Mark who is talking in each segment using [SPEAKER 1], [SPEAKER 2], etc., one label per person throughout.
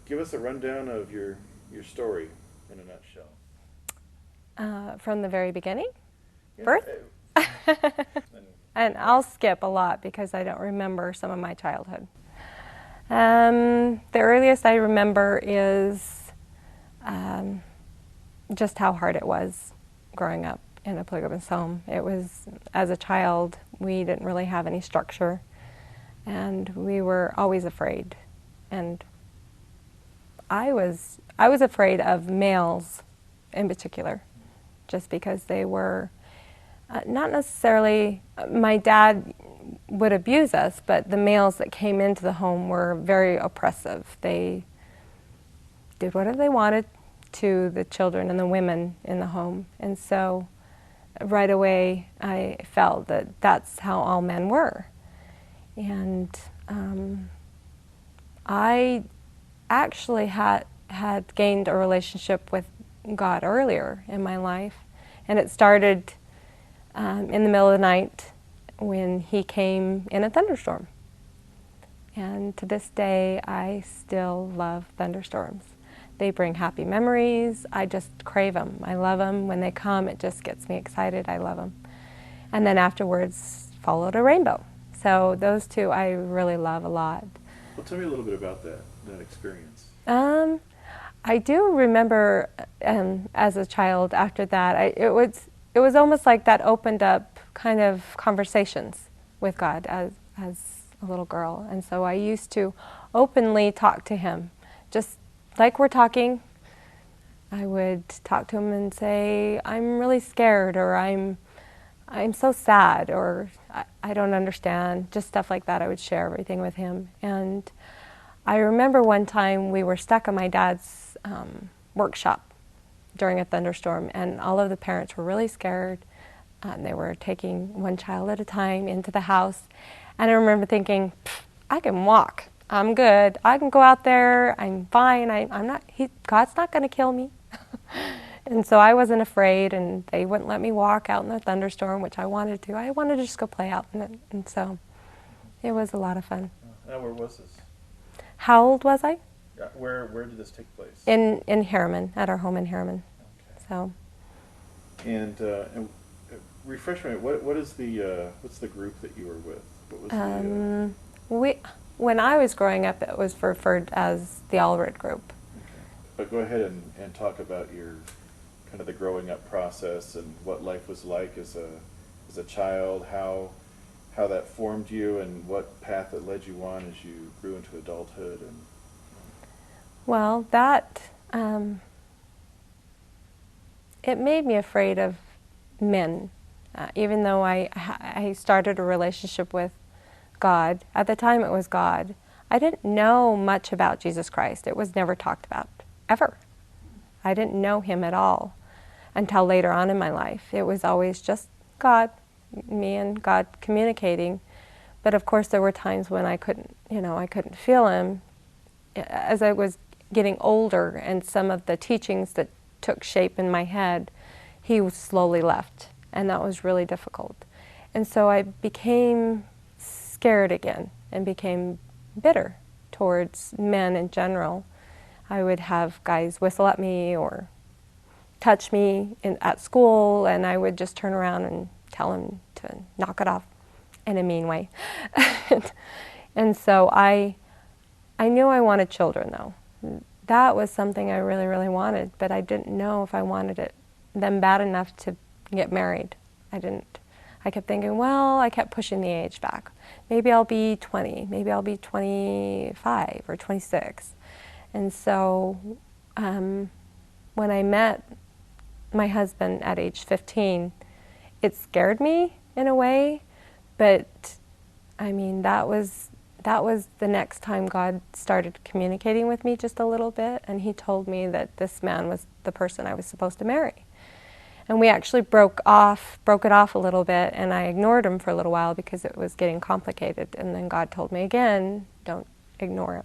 [SPEAKER 1] give us a rundown of your story in a nutshell.
[SPEAKER 2] From the very beginning?
[SPEAKER 1] Yeah,
[SPEAKER 2] Birth?
[SPEAKER 1] and
[SPEAKER 2] And I'll skip a lot because I don't remember some of my childhood. The earliest I remember is just how hard it was growing up in a polygamous home. It was, as a child, we didn't really have any structure, and we were always afraid. And I was afraid of males in particular, just because they were not necessarily, my dad would abuse us, but the males that came into the home were very oppressive. They did whatever they wanted to the children and the women in the home. And so right away I felt that that's how all men were. And I actually had gained a relationship with God earlier in my life. And it started in the middle of the night when he came in a thunderstorm. And to this day, I still love thunderstorms. They bring happy memories. I just crave them. I love them. When they come, it just gets me excited. I love them. And then afterwards followed a rainbow. So those two I really love a lot.
[SPEAKER 1] well, tell me a little bit about that experience.
[SPEAKER 2] I do remember as a child after that, it was almost like that opened up kind of conversations with God as a little girl. And so I used to openly talk to him, just like we're talking. I would talk to him and say, I'm really scared, or I'm so sad, or I don't understand, just stuff like that. I would share everything with him. And I remember one time we were stuck in my dad's workshop during a thunderstorm, and all of the parents were really scared. They were taking one child at a time into the house. And I remember thinking, I can walk. I'm good. I can go out there. I'm fine. I'm not. God's not going to kill me. And so I wasn't afraid, and they wouldn't let me walk out in the thunderstorm, which I wanted to. I wanted to just go play out in it. And so it was a lot of fun.
[SPEAKER 1] Now, where was this?
[SPEAKER 2] How old was I?
[SPEAKER 1] Where did this take place?
[SPEAKER 2] In Harriman, at our home in Harriman.
[SPEAKER 1] Okay.
[SPEAKER 2] So.
[SPEAKER 1] And refresh me. What is the what's the group that you were with? What was
[SPEAKER 2] When I was growing up, it was referred as the Allred group.
[SPEAKER 1] Okay. But go ahead and talk about your kind of the growing up process and what life was like as a child, how that formed you, and what path it led you on as you grew into adulthood. And
[SPEAKER 2] Well, that it made me afraid of men. Even though I started a relationship with God, at the time it was God, I didn't know much about Jesus Christ. It was never talked about, ever. I didn't know him at all until later on in my life. It was always just God, me and God communicating. But of course there were times when I couldn't feel him. As I was getting older and some of the teachings that took shape in my head, he slowly left. And that was really difficult. And so I became scared again and became bitter towards men in general. I would have guys whistle at me or touch me at school, and I would just turn around and tell him to knock it off in a mean way. And so I knew I wanted children, though. That was something I really, really wanted, but I didn't know if I wanted them bad enough to get married. I didn't. I kept thinking, well, I kept pushing the age back. Maybe I'll be 20, maybe I'll be 25 or 26. And so when I met my husband at age 15, it scared me in a way, but I mean, that was the next time God started communicating with me just a little bit, and he told me that this man was the person I was supposed to marry. And we actually broke it off a little bit, and I ignored him for a little while because it was getting complicated. And then God told me again, don't ignore it.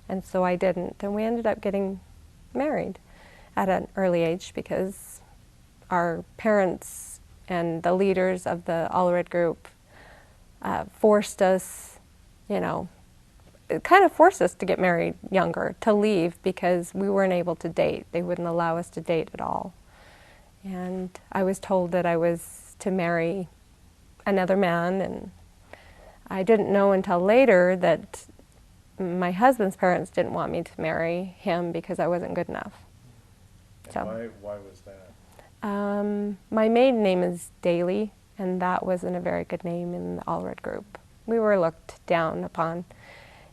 [SPEAKER 2] And so I didn't. And we ended up getting married at an early age because our parents and the leaders of the Allred group forced us, it kind of forced us to get married younger, to leave, because we weren't able to date. They wouldn't allow us to date at all. And I was told that I was to marry another man, and I didn't know until later that my husband's parents didn't want me to marry him because I wasn't good enough.
[SPEAKER 1] And
[SPEAKER 2] So,
[SPEAKER 1] why was that?
[SPEAKER 2] my maiden name is Daly, and that wasn't a very good name in the Allred group. We were looked down upon,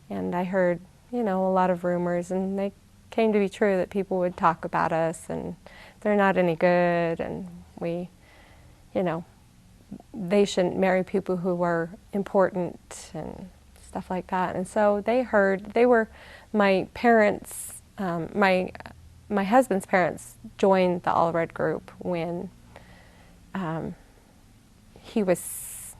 [SPEAKER 2] and I heard, a lot of rumors, and they came to be true, that people would talk about us, and they're not any good, and we, they shouldn't marry people who were important and stuff like that. And so they were my parents, my husband's parents joined the Allred group when he was,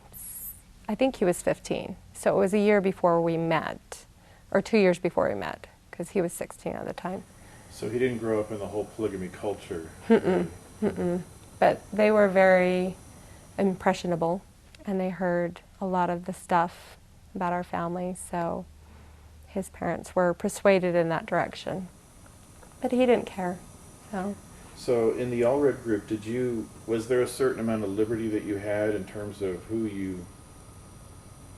[SPEAKER 2] I think he was 15. So it was a year before we met, or 2 years before we met, because he was 16 at the time.
[SPEAKER 1] So he didn't grow up in the whole polygamy culture.
[SPEAKER 2] Mm-mm, mm-mm. But they were very impressionable, and they heard a lot of the stuff about our family, so his parents were persuaded in that direction. But he didn't care.
[SPEAKER 1] So in the Allred group, was there a certain amount of liberty that you had in terms of who you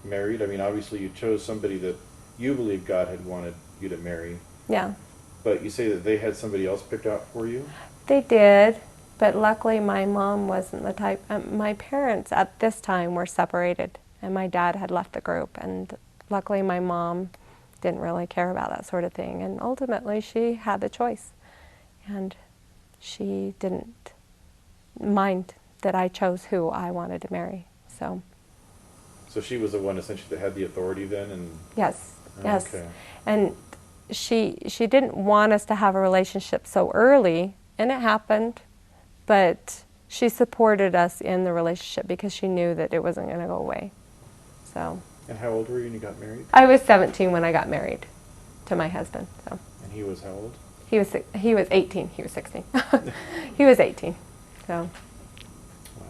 [SPEAKER 1] married? I mean, obviously you chose somebody that you believe God had wanted you to marry.
[SPEAKER 2] Yeah.
[SPEAKER 1] But you say that they had somebody else picked out for you?
[SPEAKER 2] They did, but luckily my mom wasn't the type. My parents at this time were separated, and my dad had left the group, and luckily my mom didn't really care about that sort of thing, and ultimately she had the choice, and she didn't mind that I chose who I wanted to marry. So
[SPEAKER 1] she was the one essentially that had the authority then? And
[SPEAKER 2] yes, yes.
[SPEAKER 1] Okay.
[SPEAKER 2] And she didn't want us to have a relationship so early, and it happened, but she supported us in the relationship because she knew that it wasn't going to go away. So.
[SPEAKER 1] And how old were you when you got married?
[SPEAKER 2] I was 17 when I got married to my husband. So.
[SPEAKER 1] And he was how old?
[SPEAKER 2] He was 18. He was 16. He was 18. So.
[SPEAKER 1] Wow.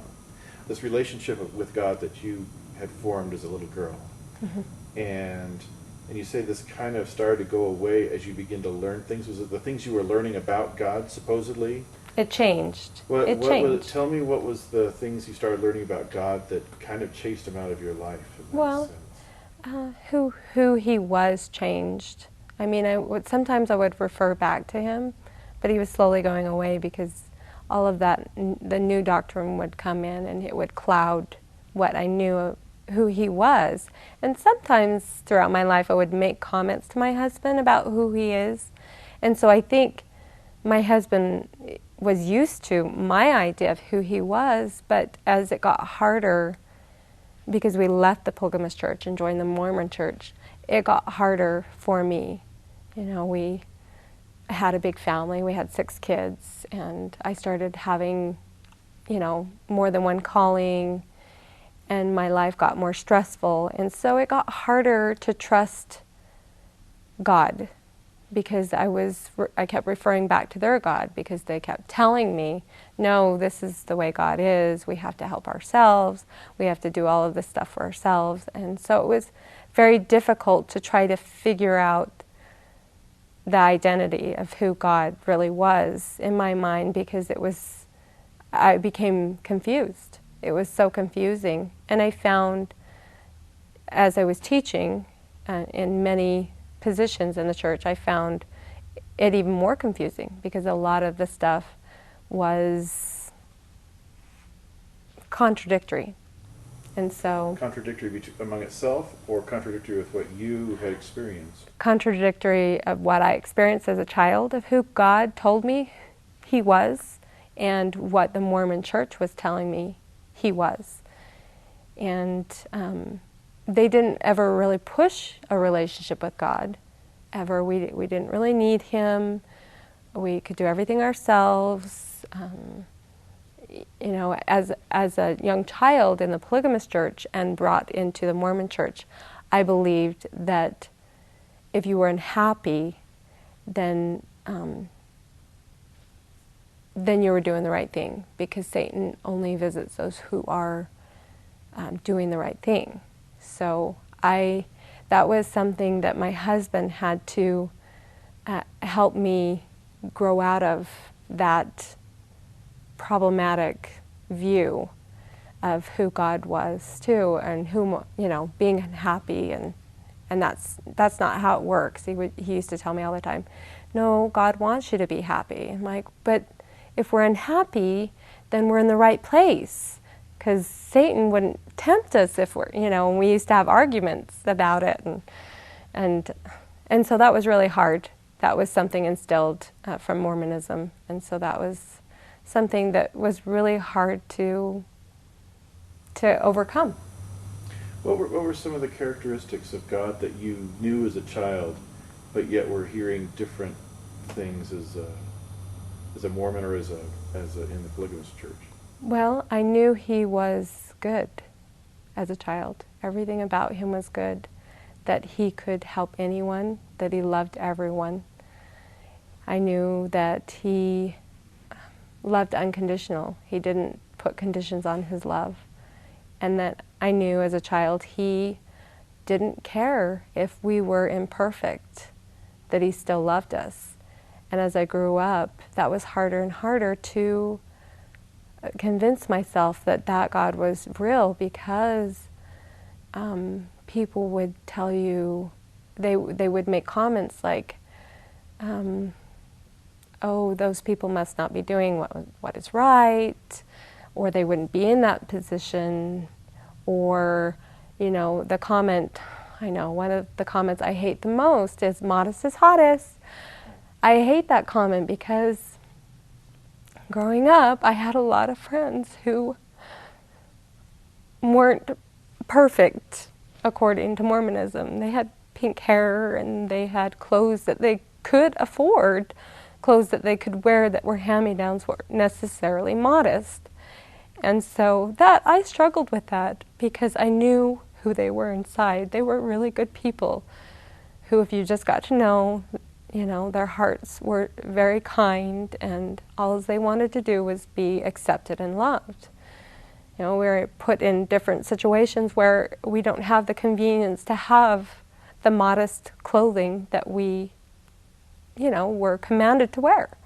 [SPEAKER 1] This relationship with God that you had formed as a little girl,
[SPEAKER 2] Mm-hmm.
[SPEAKER 1] and you say this kind of started to go away as you begin to learn things. Was it the things you were learning about God, supposedly?
[SPEAKER 2] It changed.
[SPEAKER 1] It
[SPEAKER 2] changed.
[SPEAKER 1] Tell me, what was the things you started learning about God that kind of chased him out of your life?
[SPEAKER 2] Well, who he was changed. I mean, sometimes I would refer back to him, but he was slowly going away because all of that, the new doctrine would come in, and it would cloud what I knew of who he was. And sometimes throughout my life I would make comments to my husband about who he is. And so I think my husband was used to my idea of who he was, but as it got harder, because we left the polygamous church and joined the Mormon church, it got harder for me. We had a big family. We had 6 kids, and I started having, more than one calling, and my life got more stressful. And so it got harder to trust God, because I kept referring back to their God, because they kept telling me, no, this is the way God is. We have to help ourselves. We have to do all of this stuff for ourselves. And so it was very difficult to try to figure out the identity of who God really was in my mind, because I became confused. It was so confusing. And I found, as I was teaching in many positions in the church, I found it even more confusing, because a lot of the stuff was contradictory. And so
[SPEAKER 1] contradictory among itself, or contradictory with what you had experienced?
[SPEAKER 2] Contradictory of what I experienced as a child, of who God told me he was, and what the Mormon church was telling me he was. And they didn't ever really push a relationship with God, ever. We didn't really need him. We could do everything ourselves. As a young child in the polygamous church and brought into the Mormon church, I believed that if you were unhappy, then you were doing the right thing, because Satan only visits those who are doing the right thing. So that was something that my husband had to help me grow out of, that problematic view of who God was too, and who, being unhappy, and that's not how it works. He used to tell me all the time, no, God wants you to be happy. I'm like, but if we're unhappy, then we're in the right place, because Satan wouldn't tempt us if we're, and we used to have arguments about it, and so that was really hard. That was something instilled from Mormonism, and so that was something that was really hard to overcome.
[SPEAKER 1] What were some of the characteristics of God that you knew as a child, but yet were hearing different things as a Mormon or as in the polygamous church?
[SPEAKER 2] Well, I knew he was good as a child. Everything about him was good, that he could help anyone, that he loved everyone. I knew that he loved unconditional. He didn't put conditions on his love. And that I knew as a child he didn't care if we were imperfect, that he still loved us. And as I grew up, that was harder and harder to convince myself that God was real, because people would tell you, they would make comments like, oh, those people must not be doing what is right, or they wouldn't be in that position, or, the comment, I know, one of the comments I hate the most is modest is hottest. I hate that comment because growing up, I had a lot of friends who weren't perfect according to Mormonism. They had pink hair, and they had clothes that they could afford, clothes that they could wear that were hand-me-downs, weren't necessarily modest. And so I struggled with that, because I knew who they were inside. They were really good people who, if you just got to know, their hearts were very kind, and all they wanted to do was be accepted and loved. We're put in different situations where we don't have the convenience to have the modest clothing that we, were commanded to wear.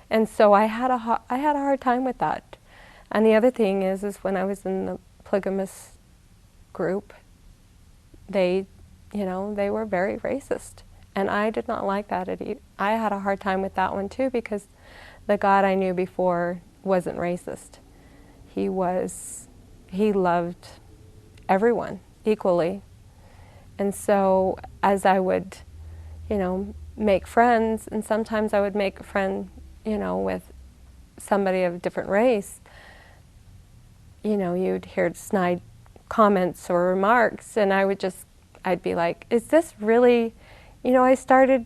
[SPEAKER 2] And so I had a hard time with that. And the other thing is when I was in the polygamous group, they were very racist. And I did not like that. I had a hard time with that one too, because the God I knew before wasn't racist. He loved everyone equally. And so as I would, make friends, and sometimes I would make a friend, with somebody of a different race, you'd hear snide comments or remarks, and I'd be like, is this really, I started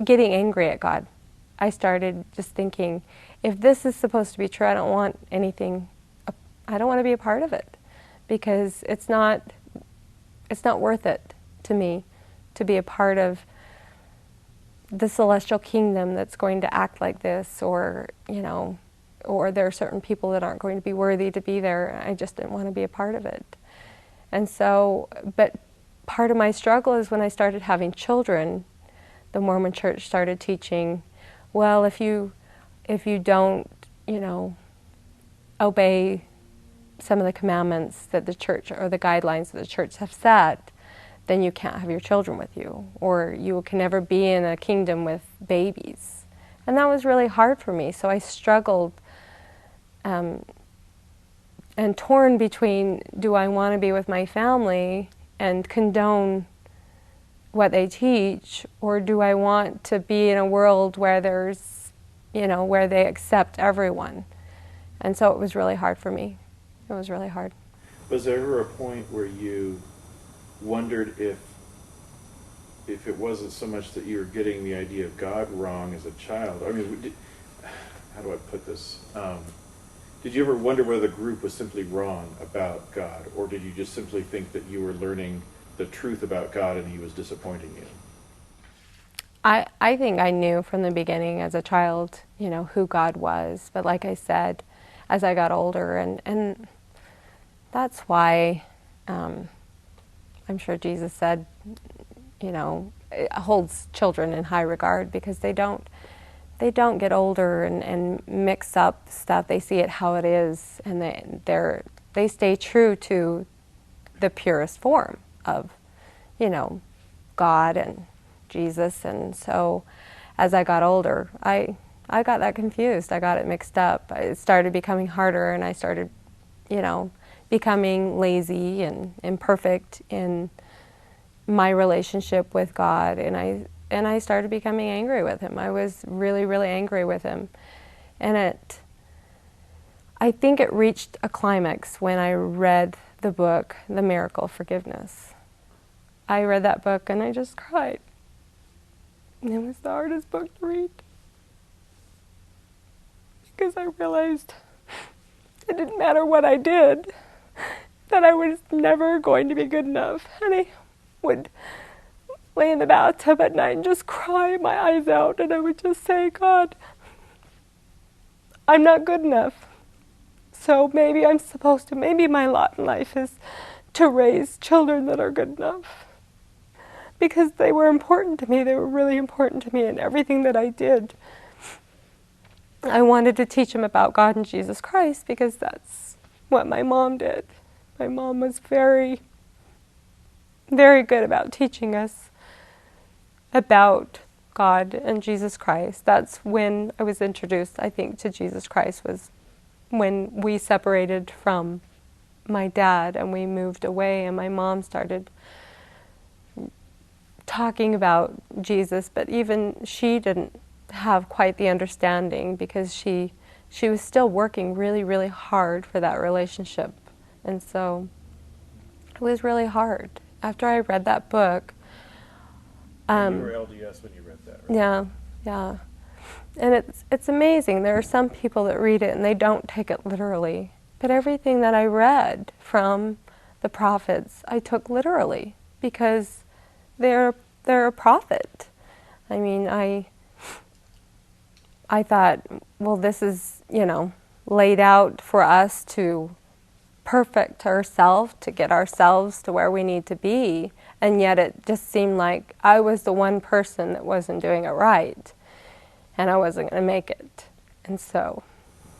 [SPEAKER 2] getting angry at God. I started just thinking, if this is supposed to be true, I don't want to be a part of it, because it's not worth it to me to be a part of the celestial kingdom that's going to act like this, or there are certain people that aren't going to be worthy to be there. I just didn't want to be a part of it. And so, but part of my struggle is when I started having children, the Mormon Church started teaching, well, if you don't, obey some of the commandments that the church, or the guidelines that the church have set, then you can't have your children with you, or you can never be in a kingdom with babies. And that was really hard for me. So I struggled and torn between, do I want to be with my family and condone what they teach, or do I want to be in a world where there's, where they accept everyone? And so it was really hard for me. It was really hard.
[SPEAKER 1] Was there ever a point where you wondered if it wasn't so much that you were getting the idea of God wrong as a child? I mean, how do I put this? Did you ever wonder whether the group was simply wrong about God, or did you just simply think that you were learning the truth about God and he was disappointing you?
[SPEAKER 2] I think I knew from the beginning as a child, who God was. But like I said, as I got older, and that's why I'm sure Jesus said, it holds children in high regard because they don't get older and mix up stuff. They see it how it is, and they stay true to the purest form of, God and Jesus. And so as I got older, I got that confused. I got it mixed up. It started becoming harder, and I started, becoming lazy and imperfect in my relationship with God, and I started becoming angry with him. I was really, really angry with him. And I think it reached a climax when I read the book, The Miracle of Forgiveness. I read that book and I just cried. It was the hardest book to read. Because I realized it didn't matter what I did, that I was never going to be good enough. And I would lay in the bathtub at night and just cry my eyes out, and I would just say, God, I'm not good enough. So maybe maybe my lot in life is to raise children that are good enough. Because they were important to me, they were really important to me, and everything that I did, I wanted to teach them about God and Jesus Christ, because that's what my mom did. My mom was very, very good about teaching us about God and Jesus Christ. That's when I was introduced, I think, to Jesus Christ, was when we separated from my dad and we moved away, and my mom started talking about Jesus, but even she didn't have quite the understanding, because she was still working really, really hard for that relationship. And so it was really hard. After I read that book,
[SPEAKER 1] you were LDS when you read that, right?
[SPEAKER 2] Yeah. And it's amazing. There are some people that read it and they don't take it literally. But everything that I read from the prophets, I took literally, because they're a prophet. I mean, I thought, well, this is, laid out for us to perfect ourselves, to get ourselves to where we need to be. And yet it just seemed like I was the one person that wasn't doing it right, and I wasn't going to make it. And so...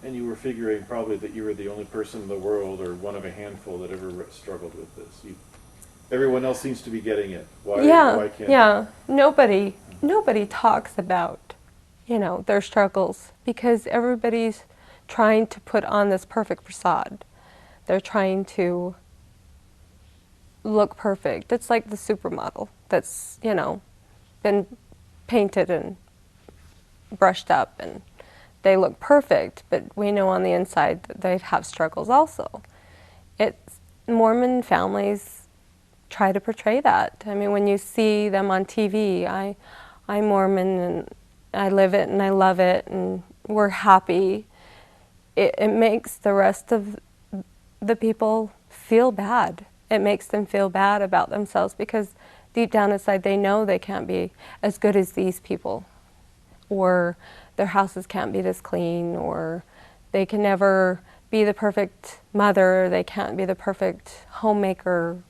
[SPEAKER 1] And you were figuring probably that you were the only person in the world, or one of a handful, that ever struggled with this. Everyone else seems to be getting it. Why can't
[SPEAKER 2] Yeah. Nobody talks about, their struggles, because everybody's trying to put on this perfect facade. They're trying to look perfect. It's like the supermodel that's, been painted and brushed up, and they look perfect, but we know on the inside that they have struggles also. Mormon families try to portray that. I mean, when you see them on TV, I'm Mormon and I live it and I love it and we're happy. It makes the rest of the people feel bad. It makes them feel bad about themselves, because deep down inside they know they can't be as good as these people, or their houses can't be this clean, or they can never be the perfect mother, they can't be the perfect homemaker.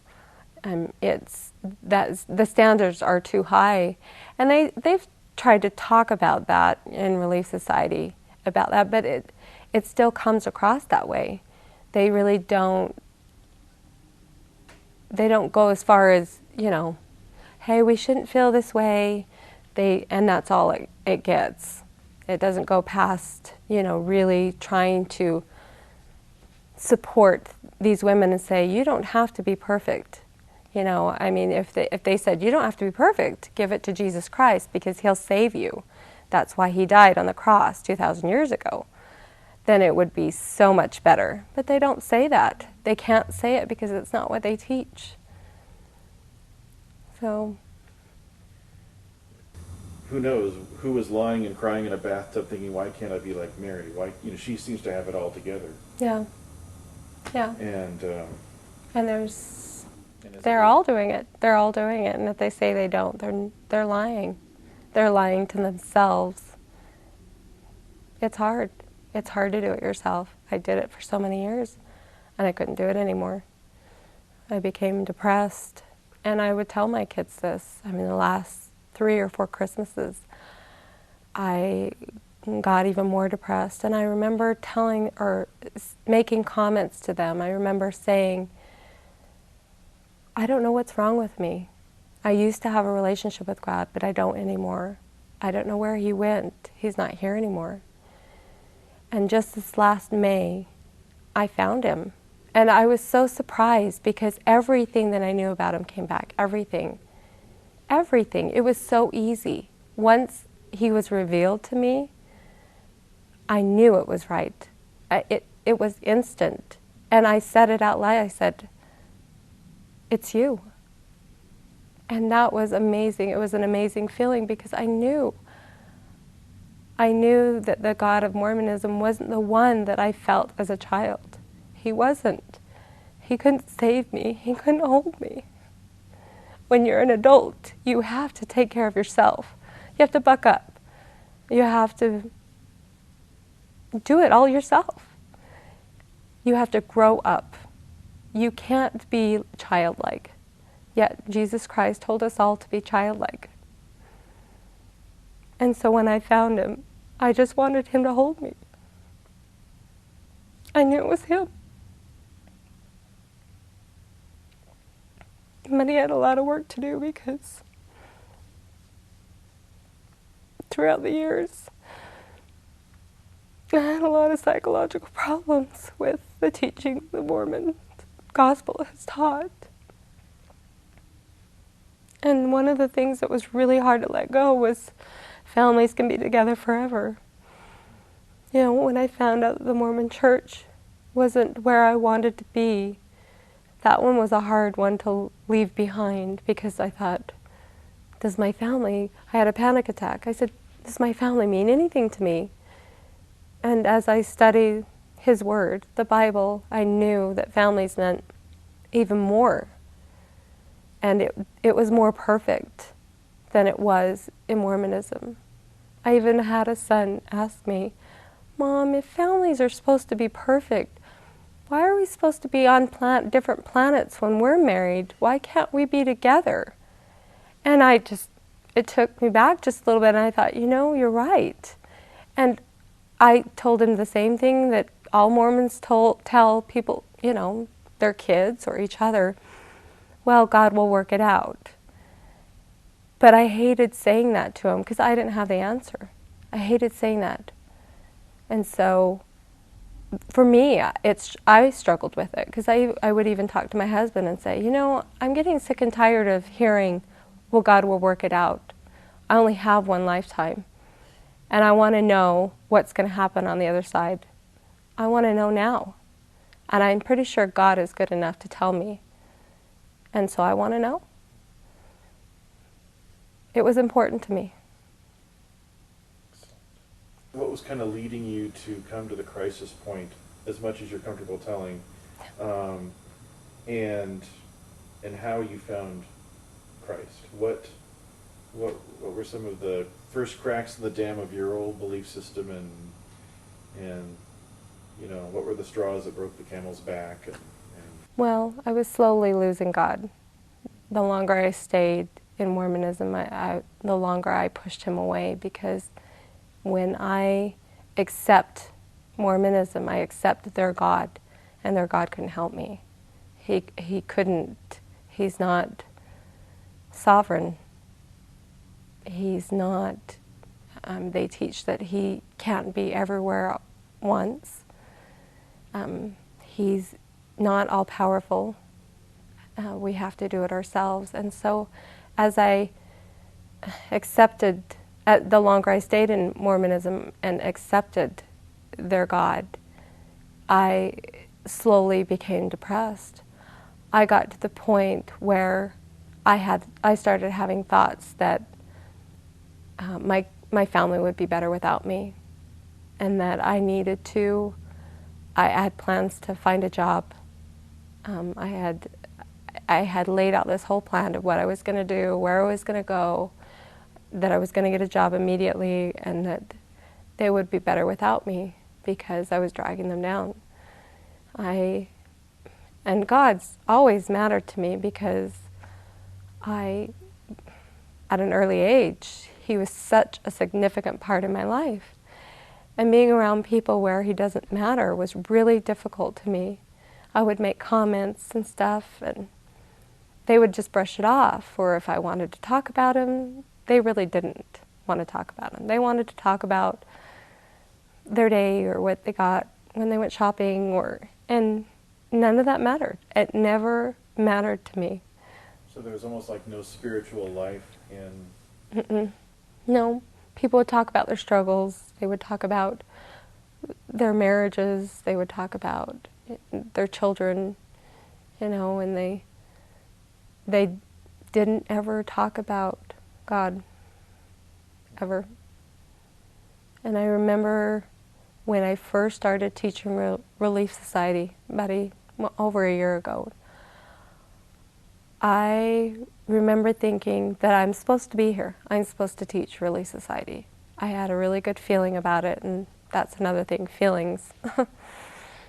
[SPEAKER 2] The standards are too high. And they've tried to talk about that in Relief Society, about that, but it still comes across that way. They really don't go as far as, hey, we shouldn't feel this way. And that's all it gets. It doesn't go past, really trying to support these women and say, you don't have to be perfect. I mean, if they said, you don't have to be perfect, give it to Jesus Christ because he'll save you. That's why he died on the cross 2,000 years ago. Then it would be so much better. But they don't say that. They can't say it because it's not what they teach. So...
[SPEAKER 1] who knows who was lying and crying in a bathtub thinking, why can't I be like Mary? Why, she seems to have it all together.
[SPEAKER 2] Yeah.
[SPEAKER 1] And
[SPEAKER 2] they're all doing it. They're all doing it. And if they say they don't, they're lying. They're lying to themselves. It's hard. It's hard to do it yourself. I did it for so many years, and I couldn't do it anymore. I became depressed. And I would tell my kids this. I mean, the last 3 or 4 Christmases, I got even more depressed. And I remember telling or making comments to them. I remember saying, I don't know what's wrong with me. I used to have a relationship with God, but I don't anymore. I don't know where he went. He's not here anymore. And just this last May, I found him. And I was so surprised because everything that I knew about him came back. Everything. Everything. It was so easy. Once he was revealed to me, I knew it was right. It was instant. And I said it out loud. I said, it's you. And that was amazing. It was an amazing feeling because I knew that the God of Mormonism wasn't the one that I felt as a child. He wasn't. He couldn't save me. He couldn't hold me. When you're an adult, you have to take care of yourself. You have to buck up. You have to do it all yourself. You have to grow up. You can't be childlike. Yet Jesus Christ told us all to be childlike. And so when I found him, I just wanted him to hold me. I knew it was him. But he had a lot of work to do because throughout the years, I had a lot of psychological problems with the teaching the Mormon gospel has taught. And one of the things that was really hard to let go was families can be together forever. You know, when I found out that the Mormon church wasn't where I wanted to be, that one was a hard one to leave behind because I thought, does my family, I had a panic attack. I said, does my family mean anything to me? And as I studied his word, the Bible, I knew that families meant even more. And it was more perfect than it was in Mormonism. I even had a son ask me, Mom, if families are supposed to be perfect, why are we supposed to be on different planets when we're married? Why can't we be together? And it took me back just a little bit, and I thought, you know, you're right. And I told him the same thing that all Mormons tell people, you know, their kids or each other, well, God will work it out. But I hated saying that to him because I didn't have the answer. I hated saying that. And so for me, I struggled with it because I would even talk to my husband and say, you know, I'm getting sick and tired of hearing, well, God will work it out. I only have one lifetime. And I want to know what's going to happen on the other side. I want to know now. And I'm pretty sure God is good enough to tell me. And so I want to know. It was important to me.
[SPEAKER 1] What was kind of leading you to come to the crisis point, as much as you're comfortable telling, and how you found Christ? What were some of the first cracks in the dam of your old belief system, and you know, what were the straws that broke the camel's back?
[SPEAKER 2] Well, I was slowly losing God. The longer I stayed in Mormonism, the longer I pushed him away, because when I accept Mormonism, I accept their God, and their God couldn't help me. He couldn't. He's not sovereign. He's not. They teach that he can't be everywhere at once. He's not all-powerful. We have to do it ourselves. And so as I accepted, the longer I stayed in Mormonism and accepted their God, I slowly became depressed. I got to the point where I started having thoughts that my family would be better without me, and that I had plans to find a job. I had laid out this whole plan of what I was going to do, where I was going to go, that I was going to get a job immediately, and that they would be better without me because I was dragging them down. And God's always mattered to me because at an early age, he was such a significant part of my life. And being around people where he doesn't matter was really difficult to me. I would make comments and stuff, and they would just brush it off. Or if I wanted to talk about him, they really didn't want to talk about him. They wanted to talk about their day or what they got when they went shopping, and none of that mattered. It never mattered to me.
[SPEAKER 1] So there was almost like no spiritual life in...
[SPEAKER 2] Mm-mm. No. People would talk about their struggles. They would talk about their marriages. They would talk about their children, and they didn't ever talk about God, ever. And I remember when I first started teaching Relief Society, over a year ago, I remember thinking that I'm supposed to be here. I'm supposed to teach Relief Society. I had a really good feeling about it, and that's another thing, feelings.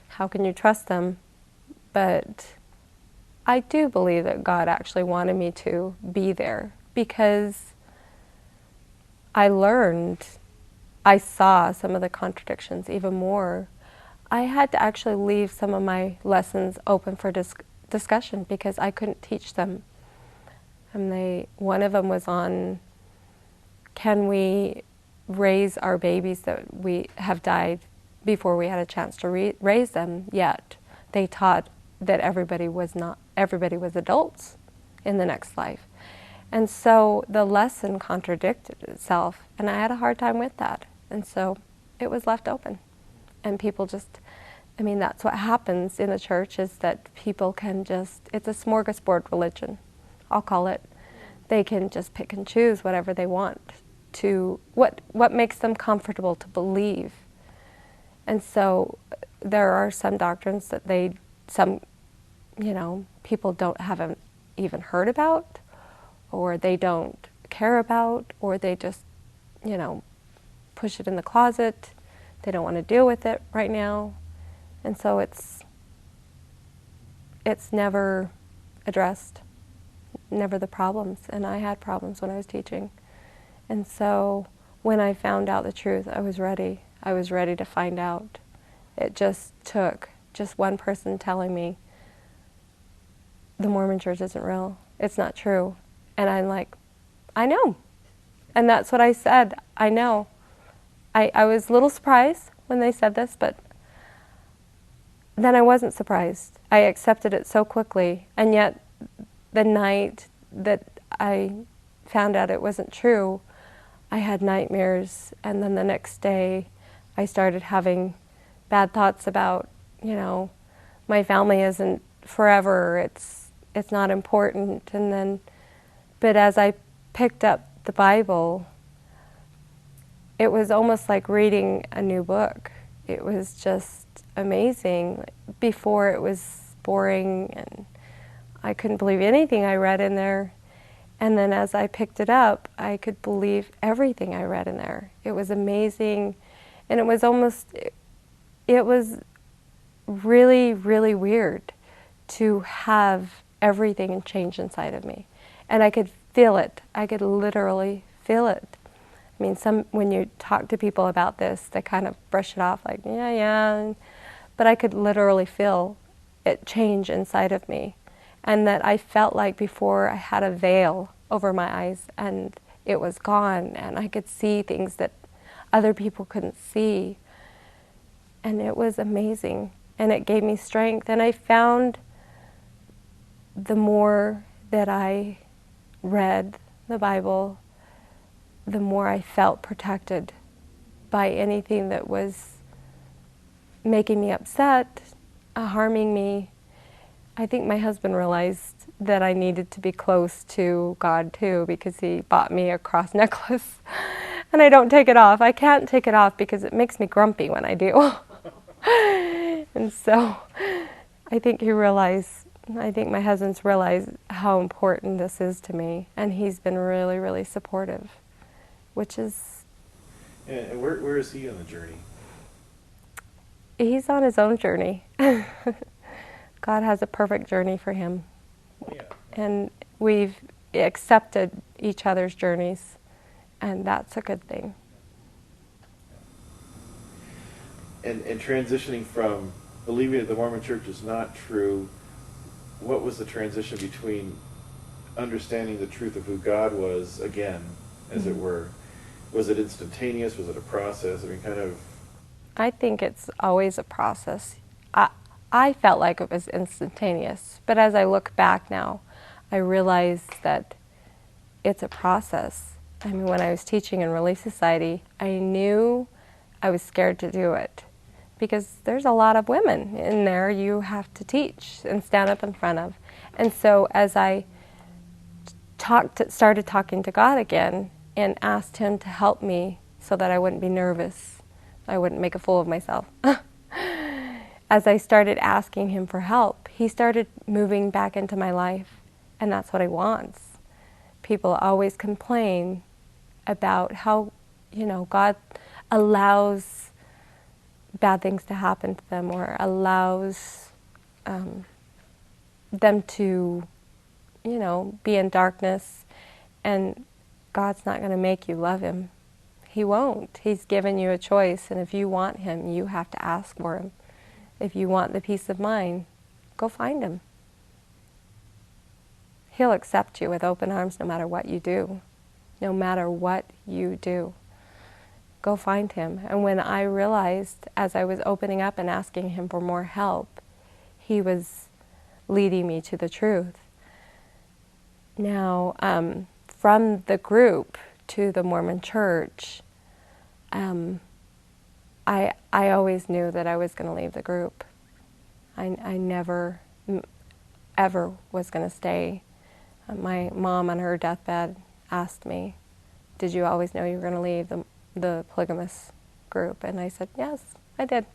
[SPEAKER 2] How can you trust them? But I do believe that God actually wanted me to be there, because I saw some of the contradictions even more. I had to actually leave some of my lessons open for discussion because I couldn't teach them. And one of them was on, can we raise our babies that we have died before we had a chance to raise them yet? They taught that everybody was adults in the next life. And so the lesson contradicted itself, and I had a hard time with that. And so it was left open. And people that's what happens in the church, is that people can it's a smorgasbord religion, I'll call it. They can just pick and choose whatever they want what makes them comfortable to believe. And so there are some doctrines that people haven't even heard about, or they don't care about, or they just, push it in the closet. They don't want to deal with it right now. And so it's never addressed, never the problems. And I had problems when I was teaching. And so when I found out the truth, I was ready. I was ready to find out. It just took one person telling me, the Mormon church isn't real. It's not true. And I'm like, I know. And that's what I said. I know. I was a little surprised when they said this, but then I wasn't surprised. I accepted it so quickly. And yet, the night that I found out it wasn't true, I had nightmares. And then the next day, I started having bad thoughts about, my family isn't forever. It's not important. But as I picked up the Bible, it was almost like reading a new book. It was just amazing. Before, it was boring, and I couldn't believe anything I read in there. And then as I picked it up, I could believe everything I read in there. It was amazing. And it was really, really weird to have everything change inside of me. And I could feel it. I could literally feel it. I mean, when you talk to people about this, they kind of brush it off like, yeah. But I could literally feel it change inside of me. And that I felt like before I had a veil over my eyes and it was gone, and I could see things that other people couldn't see. And it was amazing. And it gave me strength. And I found the more that I read the Bible, the more I felt protected by anything that was making me upset, harming me. I think my husband realized that I needed to be close to God too, because he bought me a cross necklace. And I don't take it off. I can't take it off because it makes me grumpy when I do. And so I think my husband's realized how important this is to me. And he's been really, really supportive, which is...
[SPEAKER 1] And where is he on the journey?
[SPEAKER 2] He's on his own journey. God has a perfect journey for him.
[SPEAKER 1] Oh, yeah.
[SPEAKER 2] And we've accepted each other's journeys, and that's a good thing.
[SPEAKER 1] And transitioning from believing that the Mormon Church is not true, what was the transition between understanding the truth of who God was again, as it were? Was it instantaneous? Was it a process? I mean, kind of...
[SPEAKER 2] I think it's always a process. I felt like it was instantaneous, but as I look back now, I realize that it's a process. I mean, when I was teaching in Relief Society, I knew I was scared to do it because there's a lot of women in there you have to teach and stand up in front of. And so as I started talking to God again and asked Him to help me so that I wouldn't be nervous, I wouldn't make a fool of myself. As I started asking Him for help, He started moving back into my life, and that's what He wants. People always complain about how, God allows bad things to happen to them or allows them to, be in darkness, and God's not going to make you love Him. He won't. He's given you a choice, and if you want Him, you have to ask for Him. If you want the peace of mind, go find Him. He'll accept you with open arms no matter what you do. No matter what you do. Go find Him. And when I realized, as I was opening up and asking Him for more help, He was leading me to the truth. Now, from the group to the Mormon Church, I always knew that I was going to leave the group. I never, ever was going to stay. My mom on her deathbed asked me, "Did you always know you were going to leave the polygamous group?" And I said, "Yes, I did.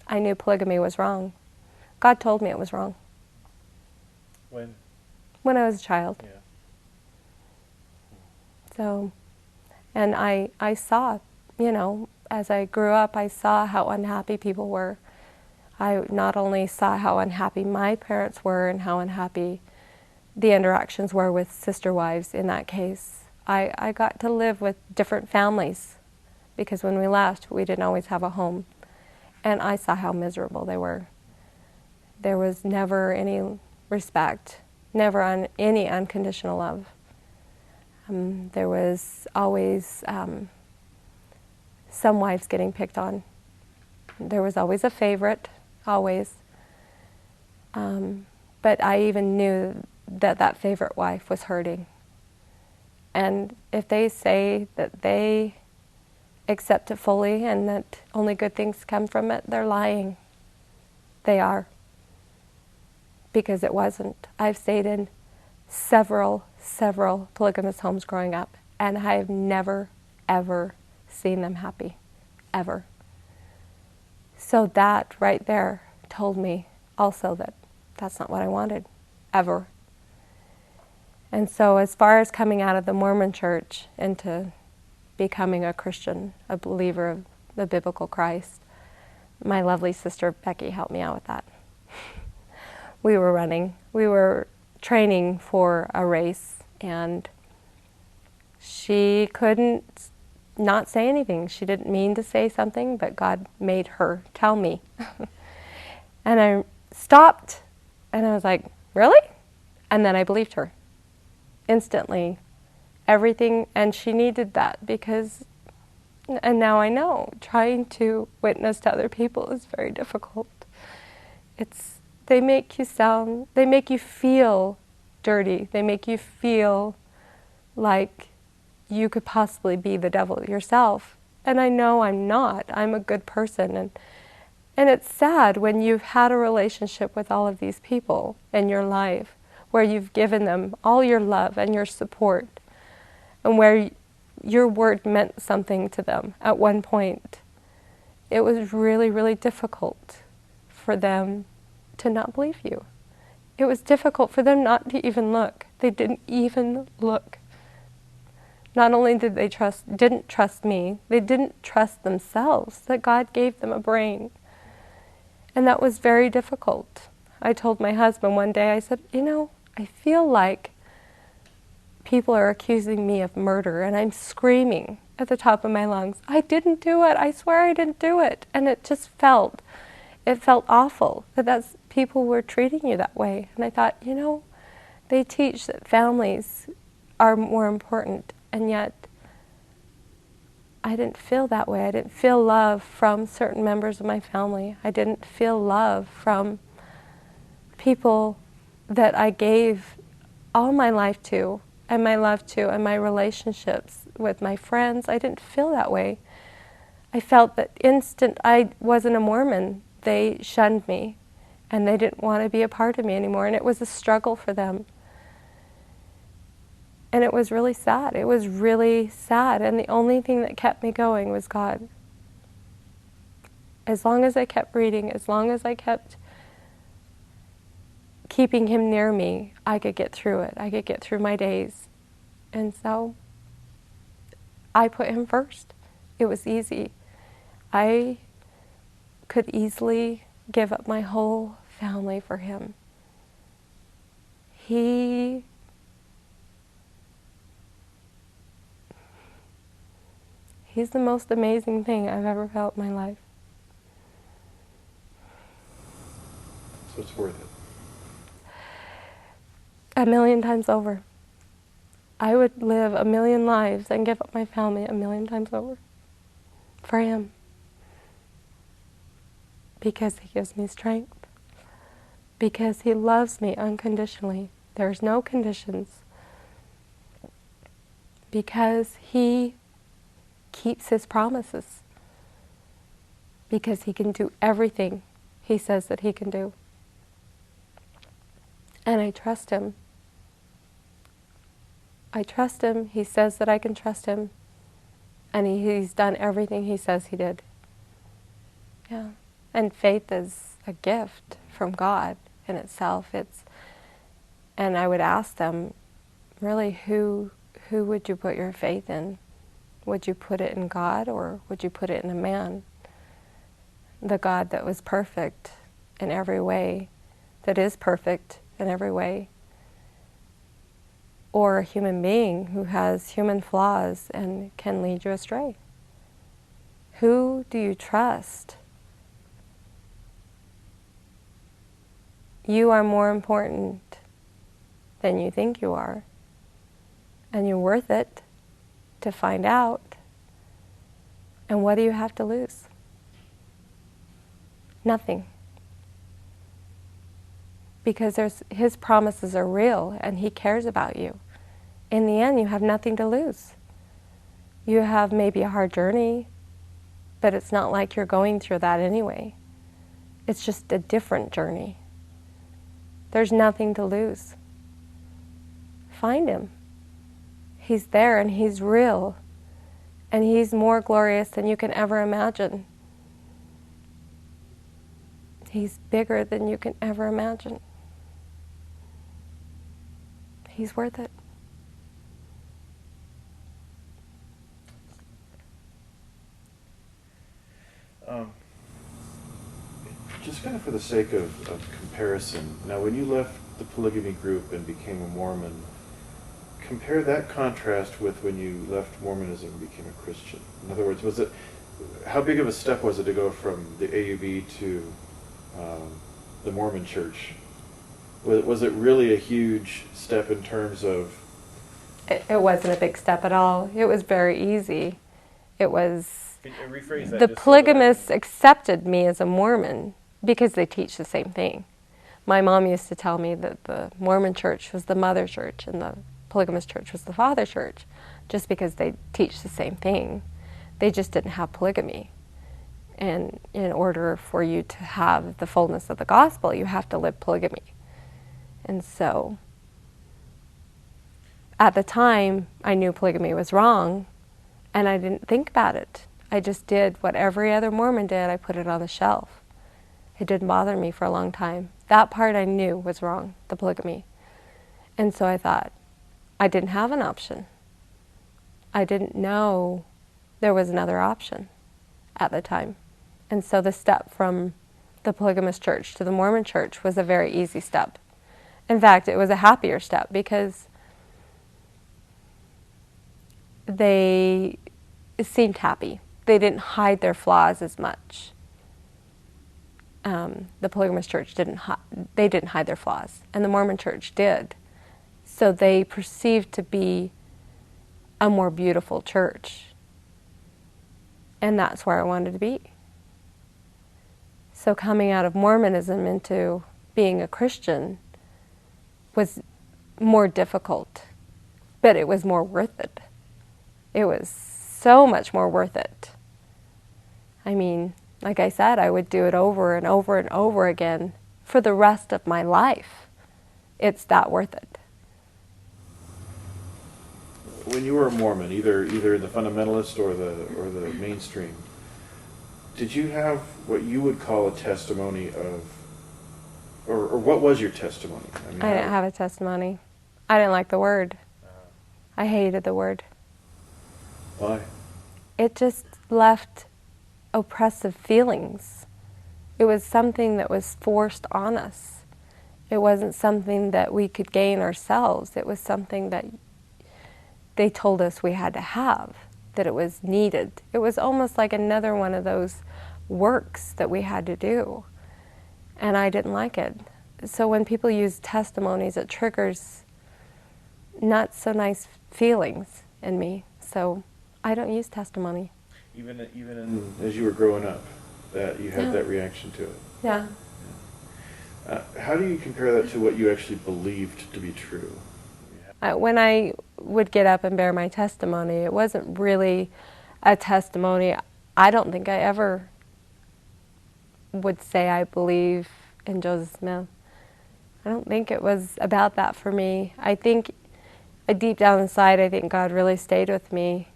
[SPEAKER 2] I knew polygamy was wrong. God told me it was wrong."
[SPEAKER 1] When?
[SPEAKER 2] When I was a child.
[SPEAKER 1] Yeah.
[SPEAKER 2] So, and I saw, as I grew up, I saw how unhappy people were. I not only saw how unhappy my parents were and how unhappy the interactions were with sister wives in that case. I got to live with different families because when we left, we didn't always have a home. And I saw how miserable they were. There was never any respect, never any unconditional love. There was always some wives getting picked on. There was always a favorite, always. But I even knew that favorite wife was hurting. And if they say that they accept it fully and that only good things come from it, they're lying. They are. Because it wasn't. I've stayed in several polygamous homes growing up, and I've never, ever seen them happy. Ever. So that right there told me also that that's not what I wanted. Ever. And so as far as coming out of the Mormon Church into becoming a Christian, a believer of the biblical Christ, my lovely sister Becky helped me out with that. We were training for a race, and she couldn't not say anything. She didn't mean to say something, but God made her tell me. And I stopped, and I was like, "Really?" And then I believed her. Instantly. Everything, and she needed that because, and now I know, trying to witness to other people is very difficult. They make you feel dirty. They make you feel like you could possibly be the devil yourself. And I know I'm not. I'm a good person. And it's sad when you've had a relationship with all of these people in your life where you've given them all your love and your support and where your word meant something to them at one point. It was really, really difficult for them to not believe you. It was difficult for them not to even look. They didn't even look. Not only did they didn't trust me, they didn't trust themselves, that God gave them a brain. And that was very difficult. I told my husband one day, I said, I feel like people are accusing me of murder, and I'm screaming at the top of my lungs, I didn't do it, I swear I didn't do it. And it felt awful that people were treating you that way. And I thought, they teach that families are more important, and yet I didn't feel that way. I didn't feel love from certain members of my family. I didn't feel love from people that I gave all my life to, and my love to, and my relationships with my friends. I didn't feel that way. I felt that instant I wasn't a Mormon, they shunned me, and they didn't want to be a part of me anymore, and it was a struggle for them. And it was really sad. It was really sad, and the only thing that kept me going was God. As long as I kept reading, as long as I kept keeping Him near me, I could get through it. I could get through my days. And so I put Him first. It was easy. I could easily give up my whole family for Him. He's the most amazing thing I've ever felt in my life.
[SPEAKER 1] So it's worth it.
[SPEAKER 2] 1,000,000 times over. I would live 1,000,000 lives and give up my family 1,000,000 times over for Him. Because He gives me strength. Because He loves me unconditionally. There's no conditions. Because He keeps His promises. Because He can do everything He says that He can do. And I trust Him. I trust Him. He says that I can trust Him. And He's done everything He says He did. Yeah. And faith is a gift from God in itself. And I would ask them, really, who would you put your faith in? Would you put it in God, or would you put it in a man? The God that was perfect in every way, that is perfect in every way. Or a human being who has human flaws and can lead you astray. Who do you trust? You are more important than you think you are. And you're worth it to find out. And what do you have to lose? Nothing. Because His promises are real, and He cares about you. In the end, you have nothing to lose. You have maybe a hard journey, but it's not like you're going through that anyway. It's just a different journey. There's nothing to lose. Find Him. He's there, and He's real, and He's more glorious than you can ever imagine. He's bigger than you can ever imagine. He's worth it.
[SPEAKER 1] Just kind of for the sake of comparison, now when you left the polygamy group and became a Mormon, compare that contrast with when you left Mormonism and became a Christian. In other words, how big of a step was it to go from the AUB to the Mormon Church? Was it really a huge step in terms of...
[SPEAKER 2] It wasn't a big step at all. It was very easy. It was...
[SPEAKER 1] Can you rephrase that?
[SPEAKER 2] The polygamists accepted me as a Mormon because they teach the same thing. My mom used to tell me that the Mormon church was the mother church and the polygamist church was the father church, just because they teach the same thing. They just didn't have polygamy. And in order for you to have the fullness of the gospel, you have to live polygamy. And so, at the time, I knew polygamy was wrong, and I didn't think about it. I just did what every other Mormon did. I put it on the shelf. It didn't bother me for a long time. That part I knew was wrong, the polygamy. And so I thought, I didn't have an option. I didn't know there was another option at the time. And so the step from the polygamist church to the Mormon church was a very easy step. In fact, it was a happier step because they seemed happy. They didn't hide their flaws as much. The polygamous church didn't hide their flaws, and the Mormon church did. So they perceived to be a more beautiful church. And that's where I wanted to be. So coming out of Mormonism into being a Christian was more difficult, but it was more worth it. It was so much more worth it. I mean, like I said, I would do it over and over and over again for the rest of my life. It's that worth it.
[SPEAKER 1] When you were a Mormon, either the fundamentalist or the mainstream, did you have what you would call a testimony of, or what was your testimony?
[SPEAKER 2] I didn't have a testimony. I didn't like the word. I hated the word.
[SPEAKER 1] Why?
[SPEAKER 2] It just left oppressive feelings. It was something that was forced on us. It wasn't something that we could gain ourselves. It was something that they told us we had to have, that it was needed. It was almost like another one of those works that we had to do. And I didn't like it. So when people use testimonies, it triggers not so nice feelings in me. So I don't use testimony.
[SPEAKER 1] Even as you were growing up, that you had that reaction to it.
[SPEAKER 2] Yeah.
[SPEAKER 1] How do you compare that to what you actually believed to be true?
[SPEAKER 2] When I would get up and bear my testimony, it wasn't really a testimony. I don't think I ever would say I believe in Joseph Smith. I don't think it was about that for me. I think deep down inside, I think God really stayed with me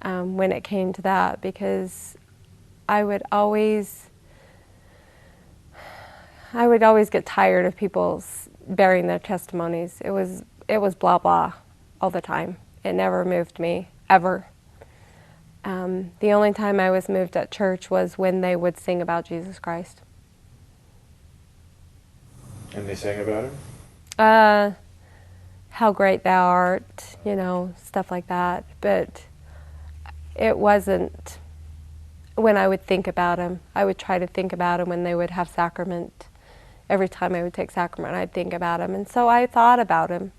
[SPEAKER 2] when it came to that, because I would always get tired of people bearing their testimonies. It was blah blah all the time. It never moved me, ever. The only time I was moved at church was when they would sing about Jesus Christ.
[SPEAKER 1] And they sang about him?
[SPEAKER 2] How great thou art, stuff like that. But it wasn't when I would think about him. I would try to think about him when they would have sacrament. Every time I would take sacrament, I'd think about him. And so I thought about him.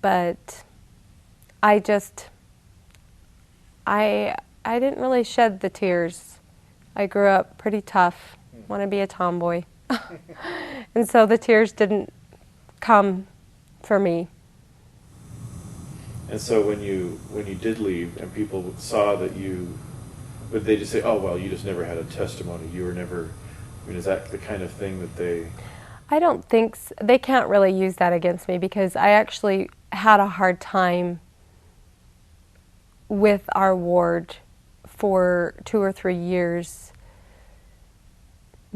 [SPEAKER 2] But I didn't really shed the tears. I grew up pretty tough, want to be a tomboy. And so the tears didn't come for me.
[SPEAKER 1] And so when you did leave and people saw that would they just say, oh, well, you just never had a testimony, you were never, is that the kind of thing that they...
[SPEAKER 2] I don't think they can't really use that against me, because I actually had a hard time with our ward for 2 or 3 years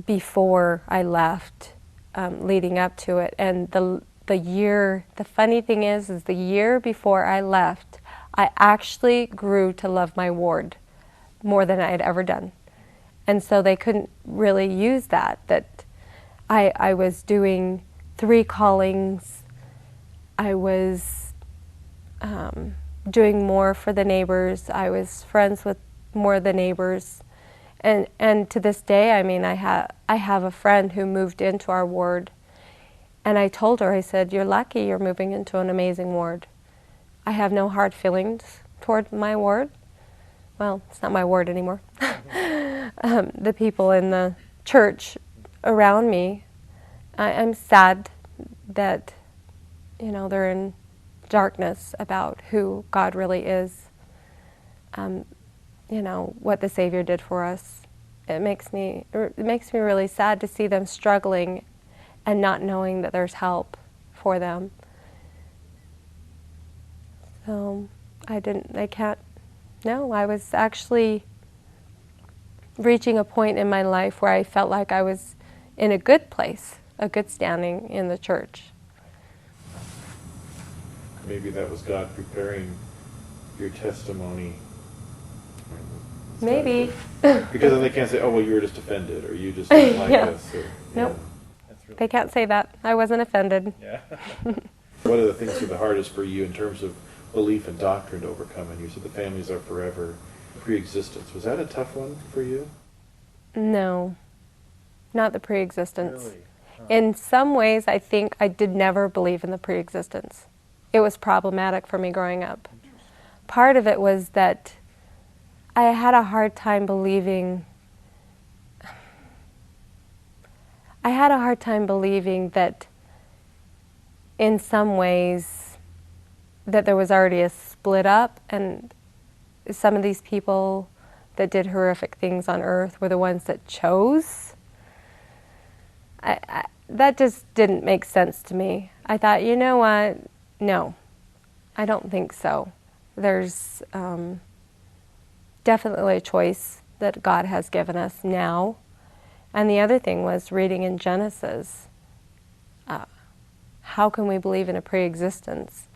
[SPEAKER 2] before I left, leading up to it. And the funny thing is the year before I left, I actually grew to love my ward more than I had ever done. And so they couldn't really use that I was doing 3 callings. I was doing more for the neighbors. I was friends with more of the neighbors. And to this day, I have a friend who moved into our ward. And I told her, I said, you're lucky you're moving into an amazing ward. I have no hard feelings toward my ward. Well, it's not my ward anymore. The people in the church around me, I'm sad that, they're in darkness about who God really is, what the Savior did for us. It makes me really sad to see them struggling and not knowing that there's help for them. So I was actually reaching a point in my life where I felt like I was in a good place, a good standing in the church.
[SPEAKER 1] Maybe that was God preparing your testimony.
[SPEAKER 2] Maybe.
[SPEAKER 1] Because then they can't say, oh, well, you were just offended, or you just didn't like this. Or,
[SPEAKER 2] nope. They can't say that. I wasn't offended.
[SPEAKER 1] Yeah. What are the things that are the hardest for you in terms of belief in doctrine to overcome, and you said the families are forever, pre-existence. Was that a tough one for you?
[SPEAKER 2] No, not the pre-existence.
[SPEAKER 1] Really? Huh.
[SPEAKER 2] In some ways, I think I did never believe in the pre-existence. It was problematic for me growing up. Part of it was that I had a hard time believing that in some ways that there was already a split up, and some of these people that did horrific things on earth were the ones that chose. That just didn't make sense to me. I thought, you know what? No, I don't think so. There's definitely a choice that God has given us now. And the other thing was reading in Genesis. How can we believe in a pre-existence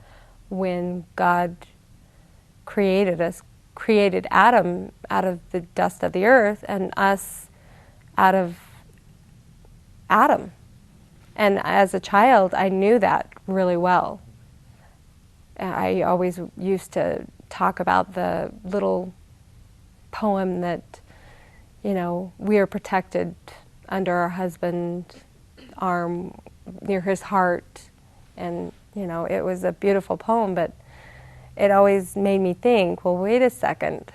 [SPEAKER 2] when God created us, created Adam out of the dust of the earth and us out of Adam? And as a child, I knew that really well. I always used to talk about the little poem that, you know, we are protected under our husband's arm near his heart. And, you know, it was a beautiful poem, but it always made me think, well, wait a second.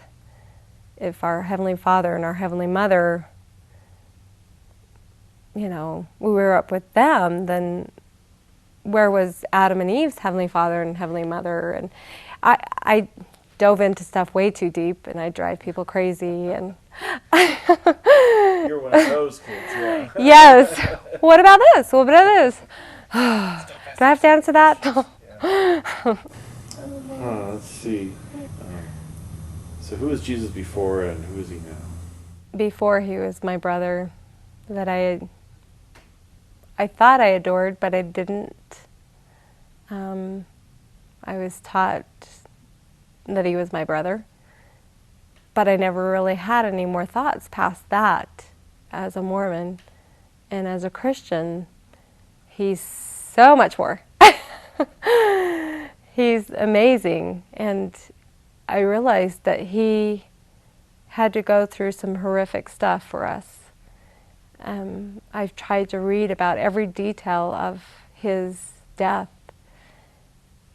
[SPEAKER 2] If our Heavenly Father and our Heavenly Mother, you know, we were up with them, then where was Adam and Eve's Heavenly Father and Heavenly Mother? And I dove into stuff way too deep, and I drive people crazy. And
[SPEAKER 1] You're one of those kids, yeah.
[SPEAKER 2] Yes. What about this? What about this? Do I have to answer that?
[SPEAKER 1] Let's see. So who was Jesus before and who is he now?
[SPEAKER 2] Before, he was my brother that I thought I adored, but I didn't. I was taught that he was my brother, but I never really had any more thoughts past that as a Mormon. And as a Christian, he's so much more. He's amazing. And I realized that he had to go through some horrific stuff for us. I've tried to read about every detail of his death.